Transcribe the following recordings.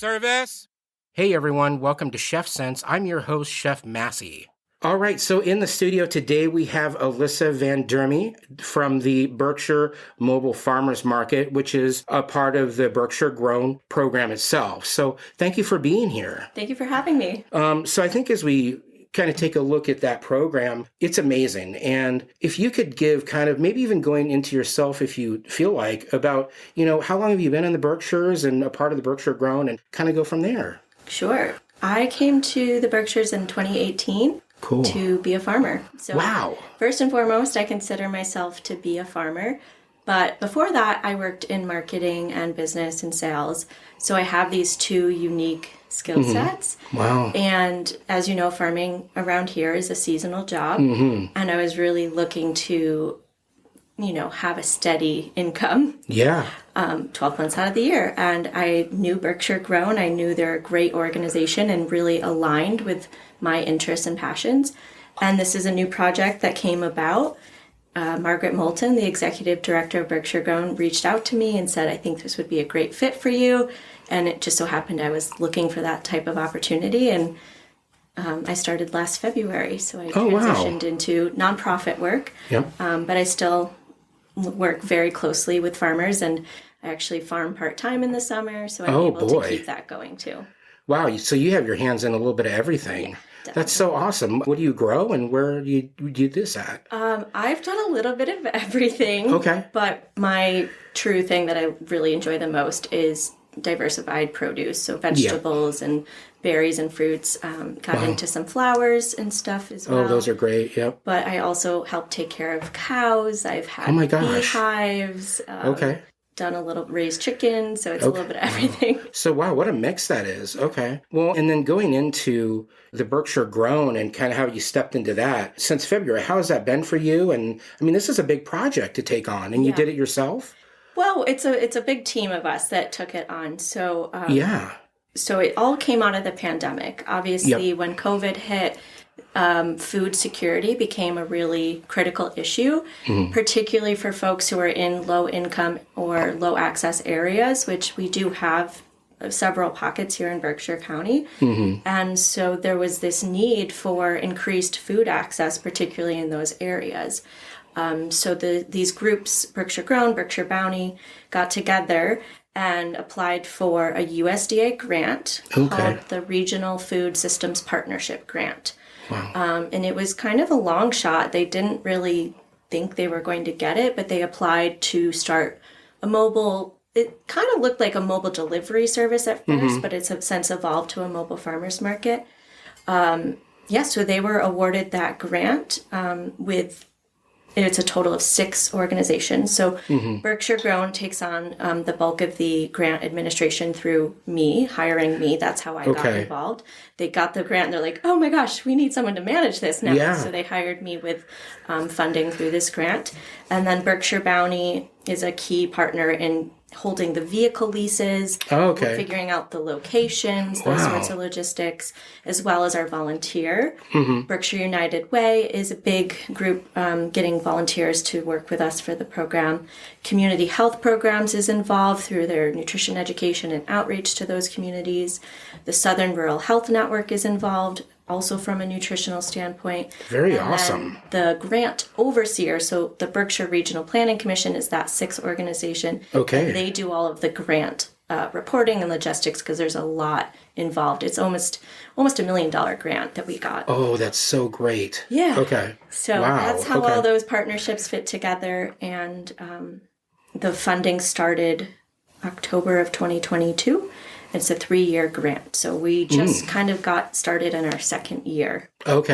Service. Hey everyone, welcome to Chef Sense. I'm your host, Chef Massey. All right, so in the studio today we have Alyssa VanDurme from the Berkshire Mobile Farmers Market, which is a part of the Berkshire Grown program itself. So thank you for being here. Thank you for having me. So I think as we kind of take a look at that program, it's amazing. And if you could give kind of maybe even going into yourself, if you feel like, about, how long have you been in the Berkshires and a part of the Berkshire Grown, and kind of go from there. Sure. I came to the Berkshires in 2018 to be a farmer. So wow. First and foremost, I consider myself to be a farmer. But before that, I worked in marketing and business and sales. So I have these two unique skill sets. Wow. And as you know, farming around here is a seasonal job. And I was really looking to, have a steady income. Yeah. 12 months out of the year. And I knew Berkshire Grown. I knew they're a great organization and really aligned with my interests and passions. And this is a new project that came about. Margaret Moulton, the executive director of Berkshire Grown, reached out to me and said, I think this would be a great fit for you. And it just so happened I was looking for that type of opportunity. And I started last February. So I transitioned into nonprofit work. Yep. But I still work very closely with farmers, and I actually farm part-time in the summer. So I'm able to keep that going too. Wow. So you have your hands in a little bit of everything. Yeah. Definitely. That's so awesome. What do you grow and where do you do this at? I've done a little bit of everything. Okay. But my true thing that I really enjoy the most is diversified produce. So vegetables and berries and fruits. Got into some flowers and stuff as well. Oh, those are great. Yep. But I also help take care of cows. I've had beehives. Done a little raised chicken, so it's a little bit of everything. So wow, what a mix that is. Okay. Well, and then going into the Berkshire Grown and kind of how you stepped into that since February, how has that been for you? And I mean, this is a big project to take on, and you did it yourself? Well, it's a big team of us that took it on. So So it all came out of the pandemic. Obviously, when COVID hit, food security became a really critical issue, particularly for folks who are in low income or low access areas, which we do have several pockets here in Berkshire County. And so there was this need for increased food access, particularly in those areas. So these groups, Berkshire Grown, Berkshire Bounty, got together and applied for a USDA grant called the Regional Food Systems Partnership Grant. Wow. And it was kind of a long shot. They didn't really think they were going to get it, but they applied to start a mobile, it kind of looked like a mobile delivery service at first, but it's since evolved to a mobile farmers market. So they were awarded that grant it's a total of 6 organizations. So Berkshire Grown takes on the bulk of the grant administration through me, hiring me. That's how I got involved. They got the grant and they're like, oh my gosh, we need someone to manage this now. Yeah. So they hired me with funding through this grant. And then Berkshire Bounty is a key partner in holding the vehicle leases, figuring out the locations, those sorts of logistics, as well as our volunteer. Berkshire United Way is a big group getting volunteers to work with us for the program. Community health programs is involved through their nutrition education and outreach to those communities. The Southern Rural Health Network is involved, also from a nutritional standpoint. Very awesome. The grant overseer, so the Berkshire Regional Planning Commission is that 6th organization. Okay. And they do all of the grant reporting and logistics because there's a lot involved. It's almost $1 million grant that we got. Oh, that's so great. Yeah. Okay. So that's how all those partnerships fit together. And the funding started October of 2022. It's a 3-year grant. So we just kind of got started in our 2nd year of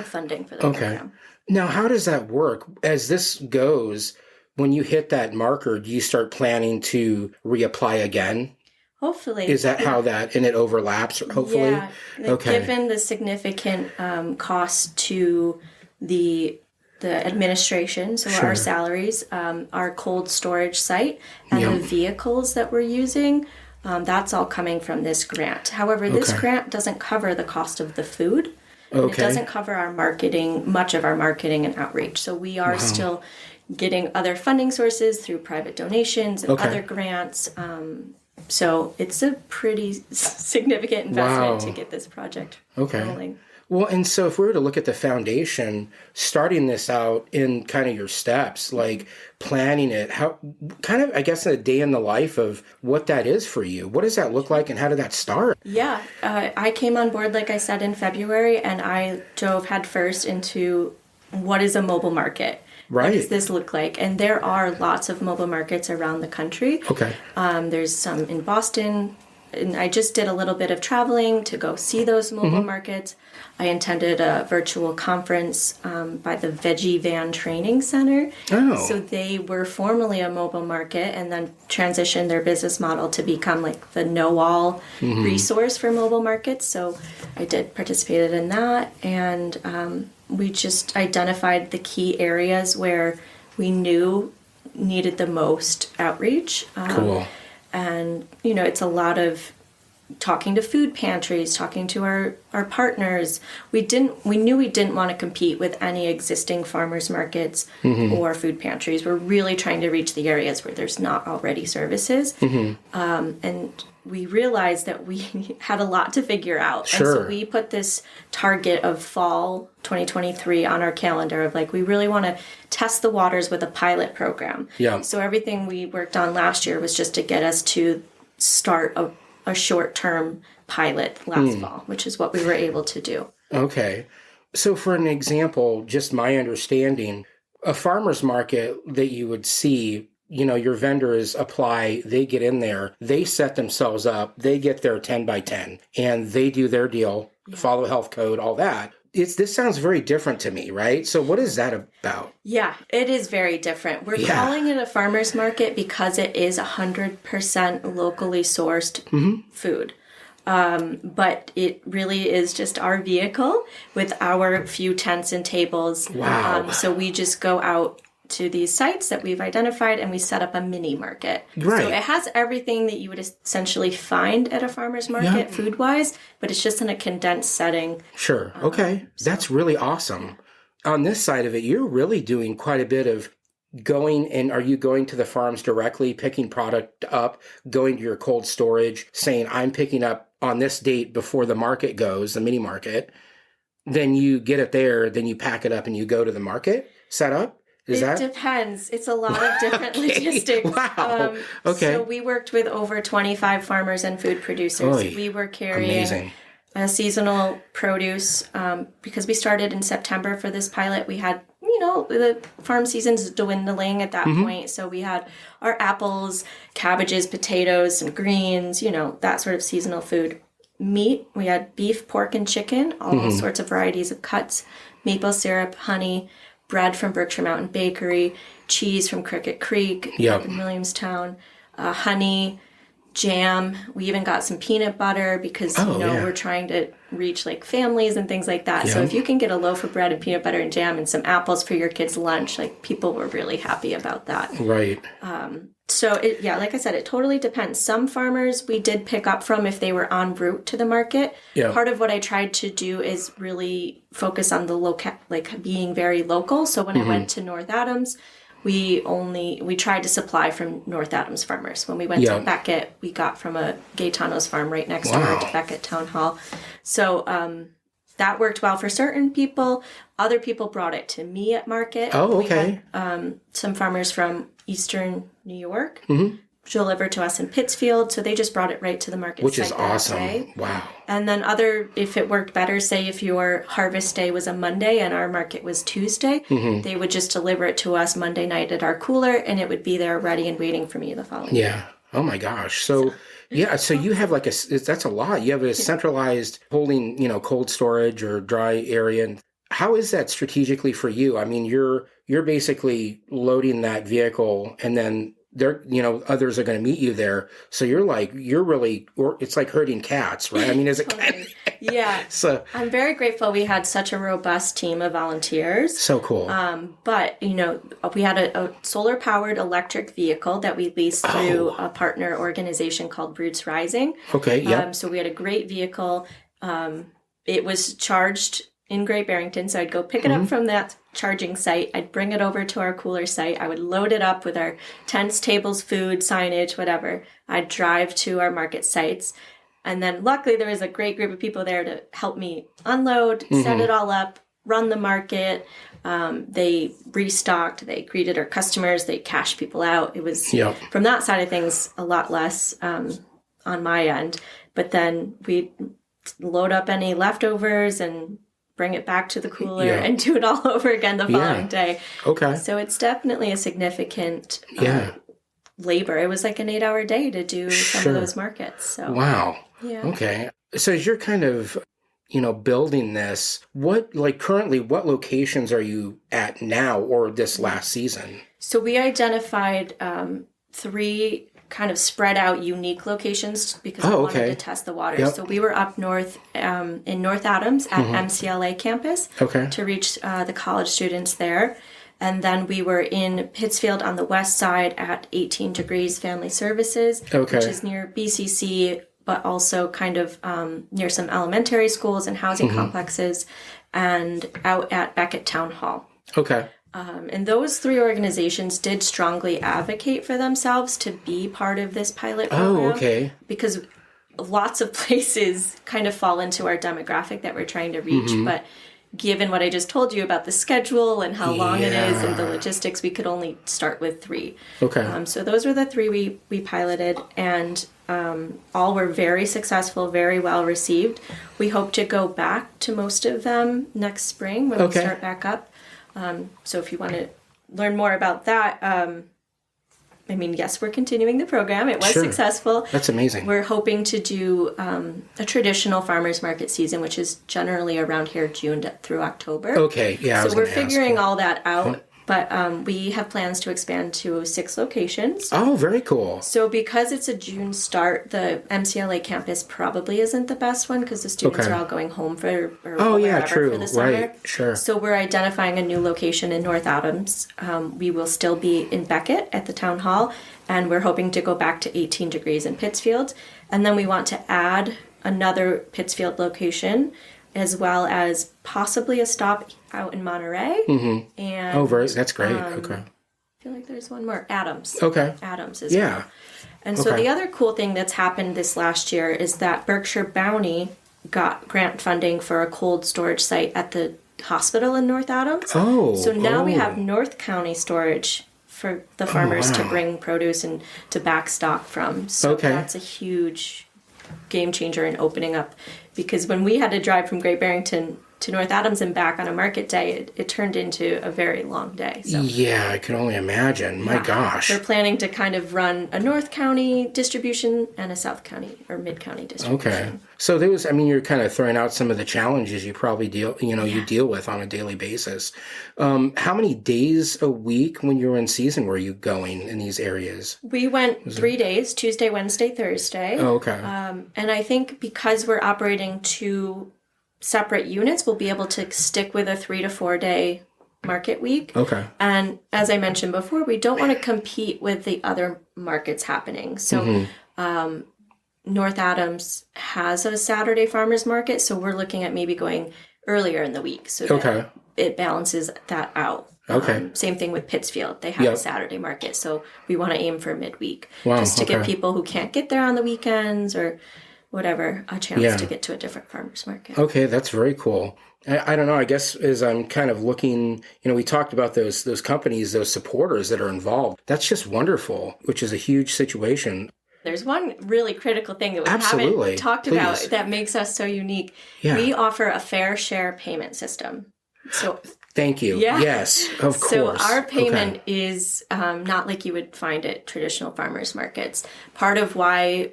funding for the program. Now, how does that work? As this goes, when you hit that marker, do you start planning to reapply again? Hopefully. Is that how that, and it overlaps, hopefully? Yeah. Given the significant cost to the administration, so our salaries, our cold storage site, and the vehicles that we're using, that's all coming from this grant. However, this grant doesn't cover the cost of the food. And it doesn't cover our marketing, much of our marketing and outreach. So we are still getting other funding sources through private donations and other grants. So it's a pretty significant investment to get this project rolling. Well, and so if we were to look at the foundation, starting this out in kind of your steps, like planning it, how kind of, I guess, a day in the life of what that is for you. What does that look like and how did that start? Yeah, I came on board, like I said, in February, and I dove headfirst into what is a mobile market. Right. What does this look like? And there are lots of mobile markets around the country. Okay. There's some in Boston, and I just did a little bit of traveling to go see those mobile markets. I attended a virtual conference by the Veggie Van Training Center. Oh. So they were formerly a mobile market and then transitioned their business model to become like the know-all resource for mobile markets. So I did participate in that, and we just identified the key areas where we knew needed the most outreach. Cool. And, you know, it's a lot of talking to food pantries, talking to our partners. We knew we didn't want to compete with any existing farmers markets or food pantries. We're really trying to reach the areas where there's not already services. And we realized that we had a lot to figure out. Sure. And so we put this target of fall 2023 on our calendar of like, we really want to test the waters with a pilot program. Yeah. So everything we worked on last year was just to get us to start a short-term pilot last fall, which is what we were able to do. Okay. So for an example, just my understanding, a farmer's market that you would see, you know, your vendors apply, they get in there, they set themselves up, they get their 10 by 10 and they do their deal, follow health code, all that. This sounds very different to me, right? So what is that about? Yeah, it is very different. We're calling it a farmer's market because it is 100% locally sourced food. But it really is just our vehicle with our few tents and tables. Wow. So we just go out to these sites that we've identified and we set up a mini market. Right. So it has everything that you would essentially find at a farmer's market food-wise, but it's just in a condensed setting. Sure. Okay. That's really awesome. On this side of it, you're really doing quite a bit of going, and are you going to the farms directly, picking product up, going to your cold storage, saying, I'm picking up on this date before the market goes, the mini market, then you get it there, then you pack it up and you go to the market set up? It depends. It's a lot of different logistics. Wow. Okay. So we worked with over 25 farmers and food producers. Oy, we were carrying seasonal produce because we started in September for this pilot. We had, you know, the farm season's dwindling at that point. So we had our apples, cabbages, potatoes, some greens, you know, that sort of seasonal food. Meat, we had beef, pork, and chicken, all sorts of varieties of cuts, maple syrup, honey, bread from Berkshire Mountain Bakery, cheese from Cricket Creek in Williamstown, honey, jam. We even got some peanut butter because, we're trying to reach like families and things like that. So if you can get a loaf of bread and peanut butter and jam and some apples for your kids' lunch, like people were really happy about that. Right. So like I said, it totally depends. Some farmers we did pick up from if they were en route to the market. Yeah. Part of what I tried to do is really focus on the like being very local. So when I went to North Adams, we tried to supply from North Adams farmers. When we went to Beckett, we got from a Gaetano's farm right next door to Beckett Town Hall. So that worked well for certain people. Other people brought it to me at market. Oh, okay. We had, some farmers from Eastern New York delivered to us in Pittsfield, so they just brought it right to the market. Which is awesome. Wow. And then if it worked better, say if your harvest day was a Monday and our market was Tuesday, they would just deliver it to us Monday night at our cooler, and it would be there ready and waiting for me the following day. Yeah. Oh my gosh. So so you have that's a lot. You have a centralized holding, cold storage or dry area. And how is that strategically for you? I mean, you're basically loading that vehicle and then others are going to meet you there. So it's like herding cats, right? I mean, is it totally. Yeah. So I'm very grateful we had such a robust team of volunteers. So cool. But, we had a solar-powered electric vehicle that we leased through a partner organization called Roots Rising. Okay, yeah. So we had a great vehicle. It was charged in Great Barrington, so I'd go pick it up from that charging site. I'd bring it over to our cooler site. I would load it up with our tents, tables, food, signage, whatever. I'd drive to our market sites. And then luckily there was a great group of people there to help me unload, set it all up, run the market. They restocked, they greeted our customers, they cashed people out. It was, from that side of things, a lot less on my end. But then we'd load up any leftovers and bring it back to the cooler and do it all over again the following day. Okay. So it's definitely a significant labor. It was like an 8-hour day to do some of those markets. So wow. Yeah. Okay. So as you're kind of, building this, currently, what locations are you at now or this last season? So we identified 3 kind of spread out unique locations because we wanted to test the waters. So we were up north in North Adams at MCLA campus to reach the college students there. And then we were in Pittsfield on the west side at 18 Degrees Family Services, which is near BCC, but also kind of near some elementary schools and housing complexes, and out at Beckett Town Hall. Okay. And those 3 organizations did strongly advocate for themselves to be part of this pilot program. Oh, okay. Because lots of places kind of fall into our demographic that we're trying to reach, but given what I just told you about the schedule and how long it is and the logistics, we could only start with 3. Okay. So those were the 3 we piloted, and all were very successful, very well received. We hope to go back to most of them next spring when we start back up. So if you want to learn more about that, yes, we're continuing the program. It was successful. That's amazing. We're hoping to do a traditional farmers market season, which is generally around here June through October. Okay, yeah. So we're figuring all that out. But we have plans to expand to 6 locations. Oh, very cool. So because it's a June start, the MCLA campus probably isn't the best one because the students are all going home for for the summer. Right, sure. So we're identifying a new location in North Adams. We will still be in Beckett at the town hall, and we're hoping to go back to 18 Degrees in Pittsfield. And then we want to add another Pittsfield location, as well as possibly a stop out in Monterey. And that's great. Okay. I feel like there's one more. Adams. Okay. Adams as well. And so the other cool thing that's happened this last year is that Berkshire Bounty got grant funding for a cold storage site at the hospital in North Adams. So now we have North County storage for the farmers to bring produce and to back stock from. So that's a huge game changer in opening up, because when we had to drive from Great Barrington to North Adams and back on a market day, it turned into a very long day. So. Yeah, I can only imagine. My gosh. We're planning to kind of run a North County distribution and a South County or Mid-County distribution. Okay. So you're kind of throwing out some of the challenges you probably you deal with on a daily basis. How many days a week when you were in season were you going in these areas? We went 3 days, Tuesday, Wednesday, Thursday. Oh, okay. And I think because we're operating 2 separate units, we'll be able to stick with a 3 to 4 day market week. Okay. And as I mentioned before, we don't want to compete with the other markets happening. So North Adams has a Saturday farmers market, so we're looking at maybe going earlier in the week so that it balances that out. Okay. Same thing with Pittsfield. They have a Saturday market, so we want to aim for midweek just to give people who can't get there on the weekends or whatever a chance to get to a different farmer's market. Okay, that's very cool. I don't know, I guess as I'm kind of looking, we talked about those companies, those supporters that are involved. That's just wonderful, which is a huge situation. There's one really critical thing that we haven't talked about that makes us so unique. Yeah. We offer a fair share payment system. So thank you. Yeah. Yes, of course. So our payment is not like you would find at traditional farmers markets. Part of why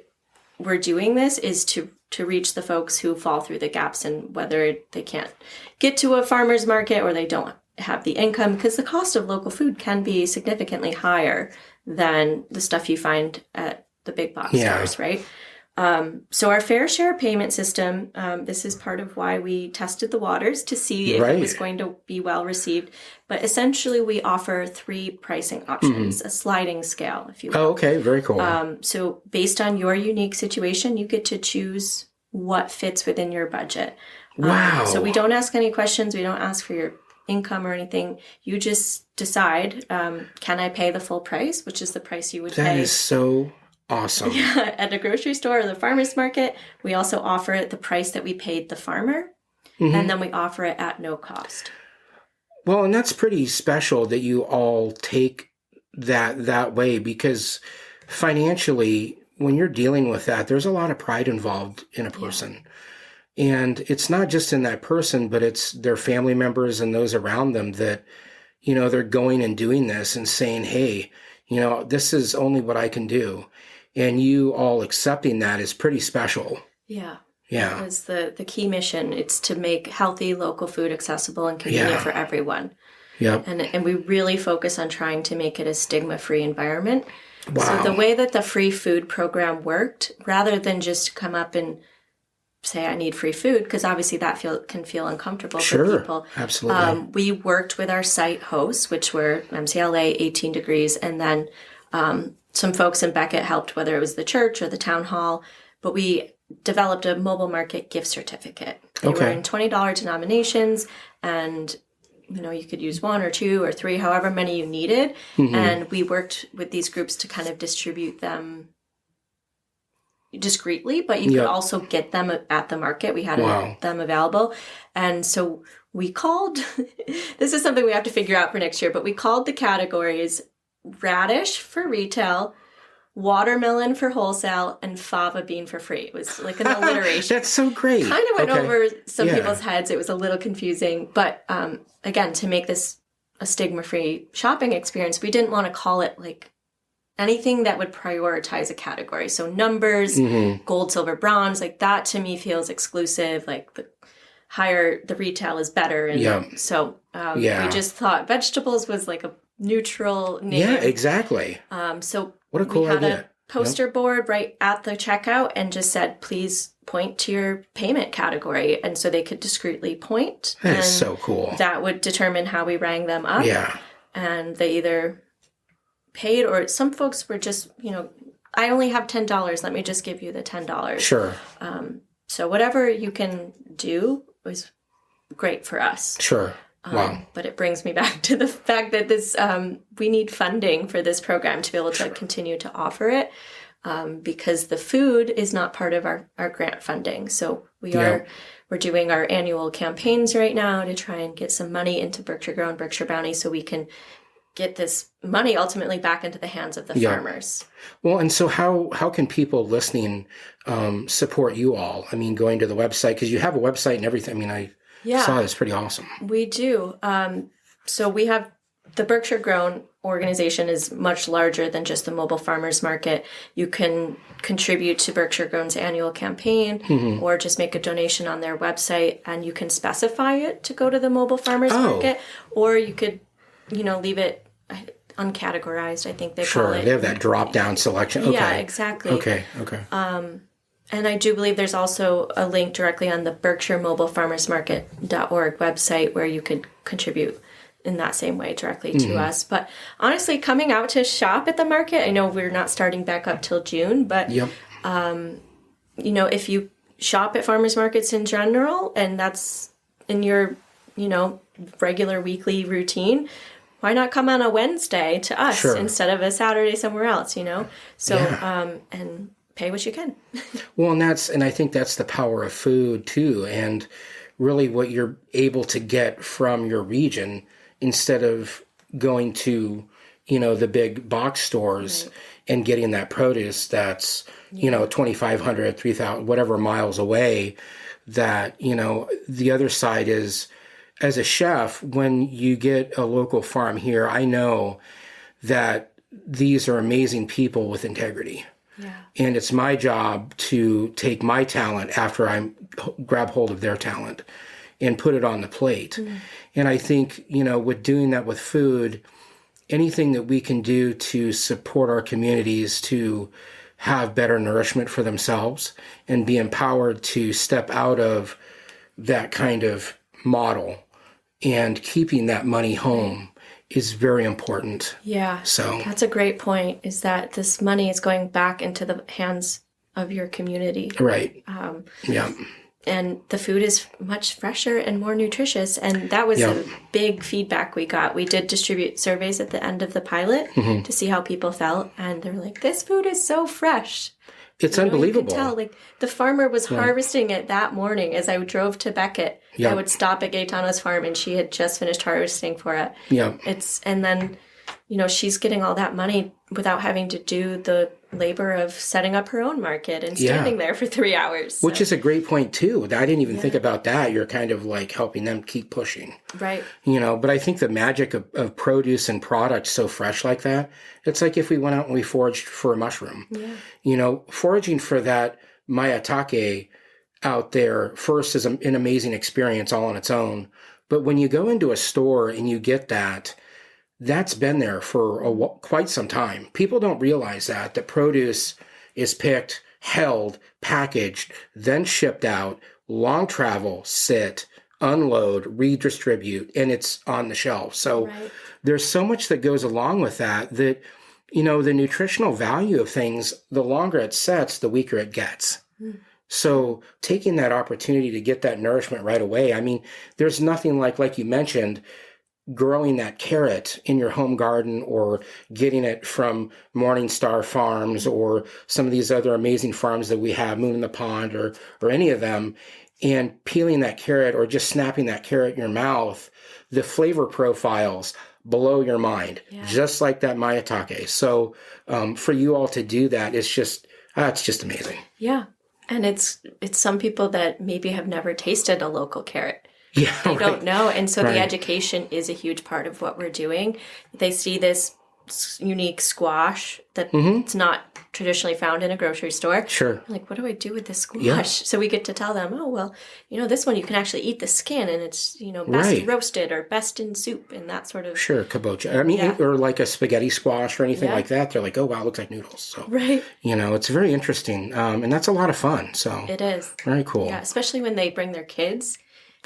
we're doing this is to reach the folks who fall through the gaps, and whether they can't get to a farmer's market or they don't have the income, because the cost of local food can be significantly higher than the stuff you find at the big box stores, right? So our fair share payment system, this is part of why we tested the waters to see if it was going to be well received. But essentially we offer 3 pricing options, a sliding scale, if you will. Oh, okay. Very cool. So based on your unique situation, you get to choose what fits within your budget. Wow. So we don't ask any questions. We don't ask for your income or anything. You just decide, can I pay the full price, which is the price you would pay. That is so awesome. Yeah, at a grocery store or the farmer's market. We also offer it the price that we paid the farmer, and then we offer it at no cost. Well, and that's pretty special that you all take that way, because financially, when you're dealing with that, there's a lot of pride involved in a person. Yeah. And it's not just in that person, but it's their family members and those around them that, they're going and doing this and saying, hey, this is only what I can do. And you all accepting that is pretty special. Yeah. Yeah. That was the key mission. It's to make healthy local food accessible and convenient for everyone. Yep. And we really focus on trying to make it a stigma-free environment. Wow. So the way that the free food program worked, rather than just come up and say, I need free food, because obviously that can feel uncomfortable for people. Absolutely. We worked with our site hosts, which were MCLA, 18 Degrees, and then some folks in Beckett helped, whether it was the church or the town hall. But we developed a mobile market gift certificate. They were in $20 denominations, and you could use 1 or 2 or 3, however many you needed. And we worked with these groups to kind of distribute them discreetly, but you could also get them at the market. We had them available. And so we called, this is something we have to figure out for next year, but we called the categories radish for retail, watermelon for wholesale, and fava bean for free. It was like an alliteration. That's so great. Kind of went over some people's heads. It was a little confusing. But again, to make this a stigma-free shopping experience, we didn't want to call it like anything that would prioritize a category. So numbers, gold, silver, bronze, like that to me feels exclusive. Like the higher the retail is better. And so we just thought vegetables was like a neutral name. Yeah, exactly. So what a cool we had idea. A poster board right at the checkout and just said, please point to your payment category. And so they could discreetly point. That is so cool. That would determine how we rang them up. Yeah. And they either paid, or some folks were just, I only have $10. Let me just give you the $10. Sure. So whatever you can do was great for us. Sure. Wow. But it brings me back to the fact that this we need funding for this program to be able to continue to offer it, because the food is not part of our grant funding. So we're doing our annual campaigns right now to try and get some money into Berkshire Grown, Berkshire Bounty, so we can get this money ultimately back into the hands of the farmers. Well, and so how can people listening support you all? I mean, going to the website, because you have a website and everything. I mean, I saw it's pretty awesome. We do. So we have the Berkshire Grown organization is much larger than just the Mobile Farmers Market. You can contribute to Berkshire Grown's annual campaign or just make a donation on their website, and you can specify it to go to the Mobile Farmers Market, or you could, leave it uncategorized, I think they call it. Sure, they have that drop-down selection. Okay. Yeah, exactly. Okay. And I do believe there's also a link directly on the Berkshire Mobile Farmers Market.org website where you could contribute in that same way directly to us. But honestly, coming out to shop at the market, I know we're not starting back up till June, but if you shop at farmers markets in general, and that's in your, regular weekly routine, why not come on a Wednesday to us instead of a Saturday somewhere else, So, and pay what you can. Well, and I think that's the power of food too, and really what you're able to get from your region instead of going to, the big box stores and getting that produce that's, 2,500, 3,000, whatever miles away. That, the other side is, as a chef, when you get a local farm here, I know that these are amazing people with integrity. Yeah. And it's my job to take my talent after I grab hold of their talent and put it on the plate. And I think, with doing that with food, anything that we can do to support our communities to have better nourishment for themselves and be empowered to step out of that kind of model and keeping that money home is very important. Yeah. So that's a great point, is that this money is going back into the hands of your community. Right. and the food is much fresher and more nutritious. And that was a big feedback we got. We did distribute surveys at the end of the pilot to see how people felt. And they're like, this food is so fresh. It's unbelievable. You can tell, like, the farmer was harvesting it that morning. As I drove to Beckett, I would stop at Gaetano's farm, and she had just finished harvesting for it. Yeah. And then, she's getting all that money without having to do the labor of setting up her own market and standing there for 3 hours. Which is a great point, too. I didn't even think about that. You're kind of like helping them keep pushing. Right. But I think the magic of produce and product so fresh like that, it's like if we went out and we foraged for a mushroom. Yeah. Foraging for that maitake out there first is an amazing experience all on its own. But when you go into a store and you get that, that's been there for quite some time. People don't realize that produce is picked, held, packaged, then shipped out, long travel, sit, unload, redistribute, and it's on the shelf. So there's so much that goes along with that, the nutritional value of things, the longer it sets, the weaker it gets. So taking that opportunity to get that nourishment right away, I mean, there's nothing like you mentioned, growing that carrot in your home garden or getting it from Morningstar Farms or some of these other amazing farms that we have, Moon in the Pond or any of them, and peeling that carrot or just snapping that carrot in your mouth, the flavor profiles blow your mind, just like that maitake. So for you all to do that, it's just amazing. Yeah. And it's some people that maybe have never tasted a local carrot. Yeah, they don't know. And so the education is a huge part of what we're doing. They see this unique squash that it's not traditionally found in a grocery store. Sure. Like, what do I do with this squash? So we get to tell them, oh, well, this one you can actually eat the skin, and it's, best roasted or best in soup and that sort of. Sure, kabocha. I mean, or like a spaghetti squash or anything like that. They're like, oh, wow, it looks like noodles. So, it's very interesting. And that's a lot of fun. So it is. Very cool. Yeah, especially when they bring their kids.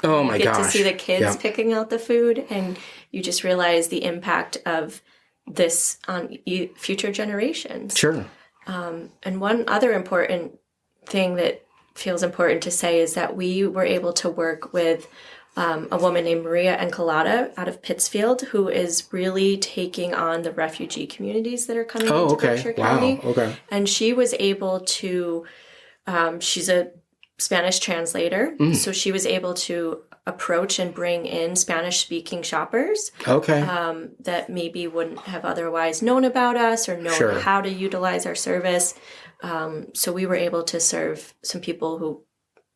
Oh my gosh. You get to see the kids picking out the food, and you just realize the impact of this on future generations. Sure. And one other important thing that feels important to say is that we were able to work with a woman named Maria Encolada out of Pittsfield, who is really taking on the refugee communities that are coming into Berkshire County. Okay. And she was able to, she's a Spanish translator, so she was able to approach and bring in Spanish-speaking shoppers that maybe wouldn't have otherwise known about us or known how to utilize our service. So we were able to serve some people who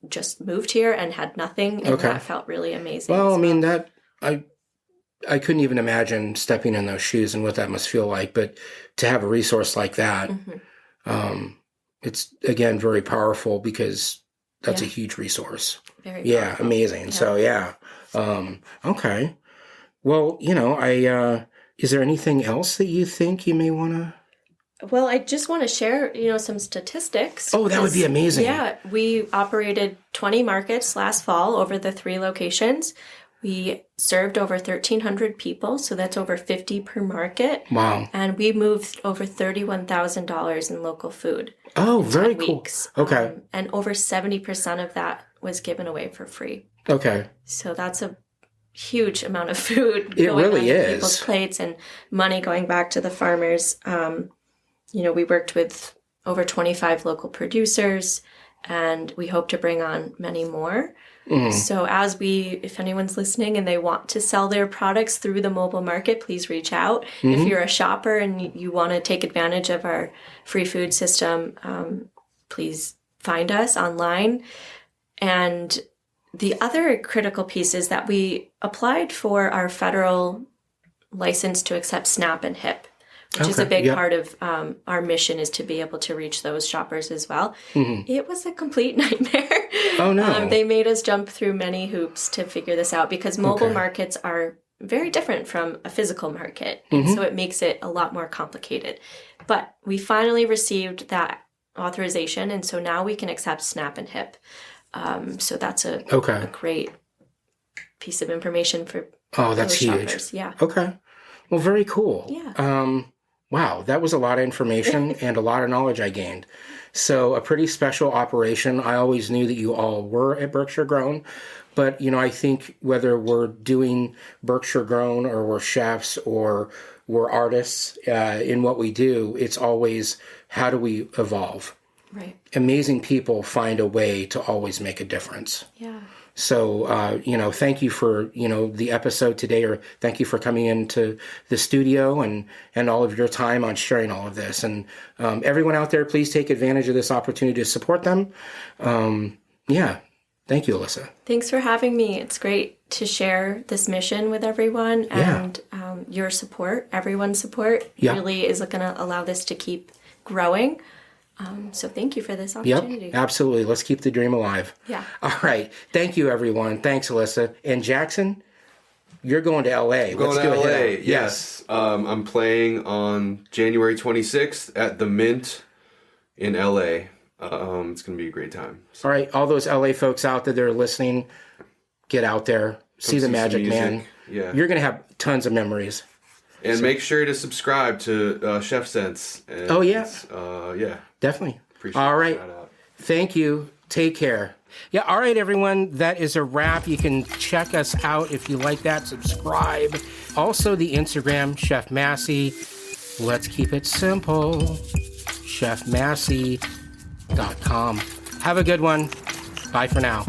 just moved here and had nothing, and that felt really amazing. Well, I mean, that I couldn't even imagine stepping in those shoes and what that must feel like, but to have a resource like that, it's, again, very powerful because that's a huge resource. Very powerful. Amazing. Yeah. So, okay. Well, is there anything else that you think you may want to? Well, I just want to share, some statistics. Oh, that would be amazing. Yeah. We operated 20 markets last fall over the 3 locations. We served over 1,300 people, so that's over 50 per market. Wow. And we moved over $31,000 in local food. Oh, very cool. Weeks. Okay. And over 70% of that was given away for free. Okay. So that's a huge amount of food it going really on is. people's plates and money going back to the farmers. We worked with over 25 local producers, and we hope to bring on many more. So if anyone's listening and they want to sell their products through the mobile market, please reach out. If you're a shopper and you want to take advantage of our free food system, please find us online. And the other critical piece is that we applied for our federal license to accept SNAP and HIP, which is a big part of our mission, is to be able to reach those shoppers as well. It was a complete nightmare. Oh, no. They made us jump through many hoops to figure this out because mobile markets are very different from a physical market. And so it makes it a lot more complicated. But we finally received that authorization, and so now we can accept SNAP and HIP. So that's a great piece of information for that's huge. shoppers. Yeah. Okay. Well, very cool. Yeah. Wow, that was a lot of information and a lot of knowledge I gained. So a pretty special operation. I always knew that you all were at Berkshire Grown, but I think whether we're doing Berkshire Grown or we're chefs or we're artists in what we do, it's always how do we evolve? Right. Amazing people find a way to always make a difference. Yeah. So, thank you for, the episode today, or thank you for coming into the studio and all of your time on sharing all of this. And everyone out there, please take advantage of this opportunity to support them. Thank you, Alyssa. Thanks for having me. It's great to share this mission with everyone, and your support, everyone's support, really is going to allow this to keep growing. So thank you for this opportunity. Yep, absolutely. Let's keep the dream alive. Yeah. All right. Thank you, everyone. Thanks, Alyssa. And Jackson, you're going to LA. Going to LA, yes. I'm playing on January 26th at the Mint in LA. It's going to be a great time. All right. All those LA folks out there that are listening, get out there. See the Magic Man. Yeah. You're going to have tons of memories. And make sure to subscribe to Chef Sense. And yeah. Definitely. Appreciate all right. Shout out. Thank you. Take care. Yeah. All right, everyone. That is a wrap. You can check us out if you like that. Subscribe. Also, the Instagram, Chef Massey. Let's keep it simple. ChefMassey.com. Have a good one. Bye for now.